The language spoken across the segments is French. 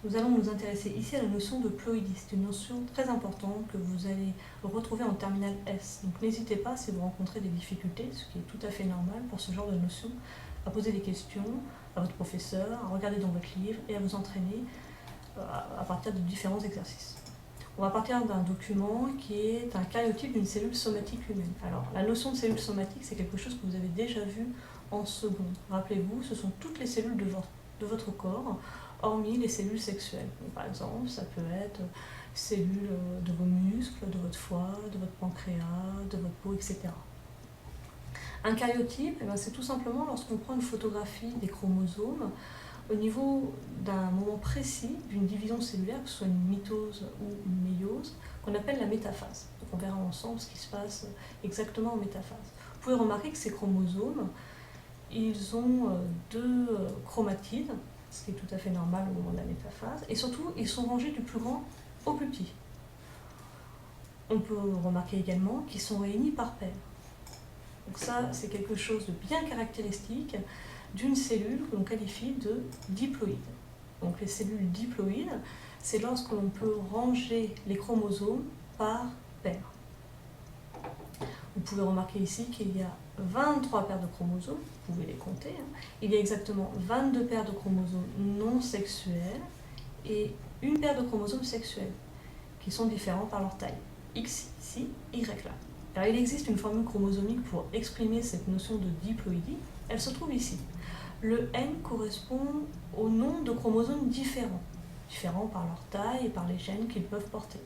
Nous allons nous intéresser ici à la notion de ploïdie. C'est une notion très importante que vous allez retrouver en terminale S. Donc n'hésitez pas, si vous rencontrez des difficultés, ce qui est tout à fait normal pour ce genre de notion, à poser des questions à votre professeur, à regarder dans votre livre et à vous entraîner à partir de différents exercices. On va partir d'un document qui est un karyotype d'une cellule somatique humaine. Alors, la notion de cellule somatique, c'est quelque chose que vous avez déjà vu en seconde. Rappelez-vous, ce sont toutes les cellules de votre corps, hormis les cellules sexuelles. Donc, par exemple, ça peut être cellules de vos muscles, de votre foie, de votre pancréas, de votre peau, etc. Un karyotype, c'est tout simplement lorsqu'on prend une photographie des chromosomes au niveau d'un moment précis d'une division cellulaire, que ce soit une mitose ou une méiose, qu'on appelle la métaphase. Donc on verra ensemble ce qui se passe exactement en métaphase. Vous pouvez remarquer que ces chromosomes, ils ont deux chromatides, ce qui est tout à fait normal au moment de la métaphase, et surtout, ils sont rangés du plus grand au plus petit. On peut remarquer également qu'ils sont réunis par paires. Donc ça, c'est quelque chose de bien caractéristique d'une cellule que l'on qualifie de diploïde. Donc les cellules diploïdes, c'est lorsque l'on peut ranger les chromosomes par paire. Vous pouvez remarquer ici qu'il y a 23 paires de chromosomes, vous pouvez les compter. Il y a exactement 22 paires de chromosomes non sexuels et une paire de chromosomes sexuels, qui sont différents par leur taille. X ici, Y là. Alors, il existe une formule chromosomique pour exprimer cette notion de diploïdie. Elle se trouve ici. Le N correspond au nombre de chromosomes différents par leur taille et par les gènes qu'ils peuvent porter.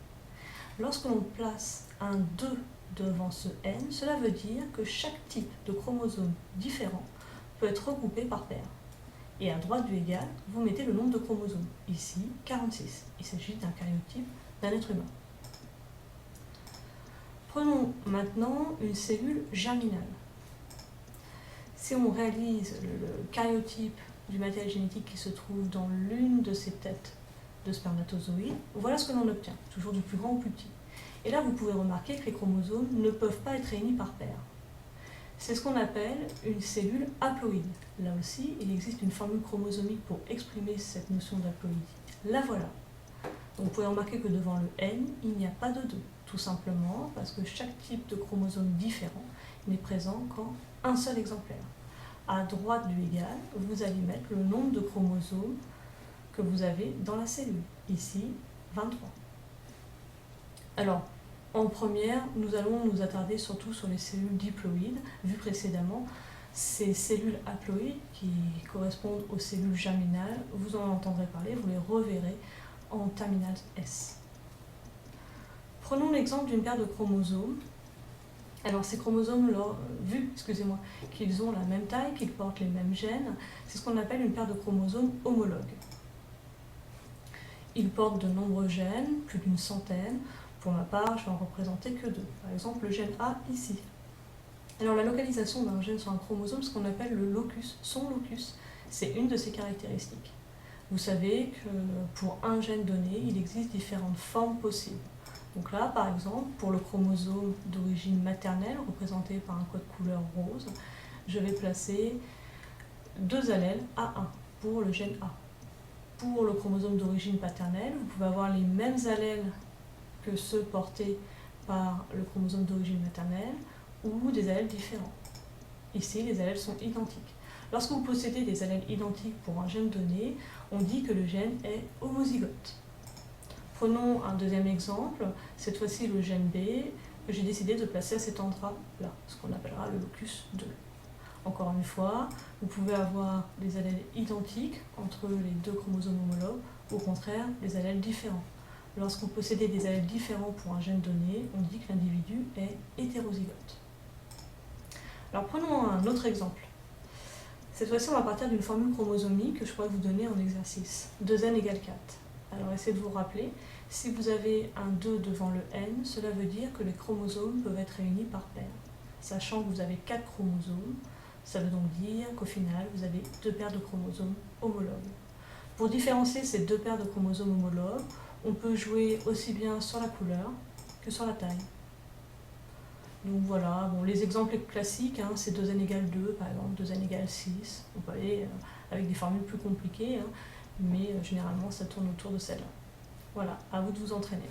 Lorsque l'on place un 2 devant ce N, cela veut dire que chaque type de chromosome différent peut être regroupé par paire. Et à droite du égal, vous mettez le nombre de chromosomes. Ici, 46. Il s'agit d'un karyotype d'un être humain. Prenons maintenant une cellule germinale. Si on réalise le karyotype du matériel génétique qui se trouve dans l'une de ces têtes de spermatozoïdes, voilà ce que l'on obtient, toujours du plus grand au plus petit. Et là, vous pouvez remarquer que les chromosomes ne peuvent pas être réunis par paire. C'est ce qu'on appelle une cellule haploïde. Là aussi, il existe une formule chromosomique pour exprimer cette notion d'haploïdie. La voilà. Donc, vous pouvez remarquer que devant le N, il n'y a pas de 2. Tout simplement parce que chaque type de chromosome différent n'est présent qu'en un seul exemplaire. À droite du égal, vous allez mettre le nombre de chromosomes que vous avez dans la cellule. Ici, 23. Alors, en première, nous allons nous attarder surtout sur les cellules diploïdes, vues précédemment. Ces cellules haploïdes, qui correspondent aux cellules germinales, vous en entendrez parler, vous les reverrez en terminale S. Prenons l'exemple d'une paire de chromosomes. Alors ces chromosomes, qu'ils ont la même taille, qu'ils portent les mêmes gènes, c'est ce qu'on appelle une paire de chromosomes homologues. Ils portent de nombreux gènes, plus d'une centaine. Pour ma part, je vais en représenter que 2. Par exemple, le gène A ici. Alors la localisation d'un gène sur un chromosome, ce qu'on appelle le locus, son locus, c'est une de ses caractéristiques. Vous savez que pour un gène donné, il existe différentes formes possibles. Donc là, par exemple, pour le chromosome d'origine maternelle, représenté par un code couleur rose, je vais placer 2 allèles A1 pour le gène A. Pour le chromosome d'origine paternelle, vous pouvez avoir les mêmes allèles que ceux portés par le chromosome d'origine maternelle ou des allèles différents. Ici, les allèles sont identiques. Lorsque vous possédez des allèles identiques pour un gène donné, on dit que le gène est homozygote. Prenons un deuxième exemple, cette fois-ci le gène B, que j'ai décidé de placer à cet endroit-là, ce qu'on appellera le locus 2. Encore une fois, vous pouvez avoir des allèles identiques entre les 2 chromosomes homologues, ou au contraire, des allèles différents. Lorsqu'on possédait des allèles différents pour un gène donné, on dit que l'individu est hétérozygote. Alors prenons un autre exemple. Cette fois-ci, on va partir d'une formule chromosomique que je pourrais vous donner en exercice. 2n égale 4. Alors essayez de vous rappeler, si vous avez un 2 devant le n, cela veut dire que les chromosomes peuvent être réunis par paire. Sachant que vous avez 4 chromosomes, ça veut donc dire qu'au final, vous avez 2 paires de chromosomes homologues. Pour différencier ces 2 paires de chromosomes homologues, on peut jouer aussi bien sur la couleur que sur la taille. Donc voilà, les exemples classiques, c'est 2n égale 2, par exemple, 2n égale 6. On peut aller avec des formules plus compliquées, mais généralement ça tourne autour de celle-là. Voilà, à vous de vous entraîner.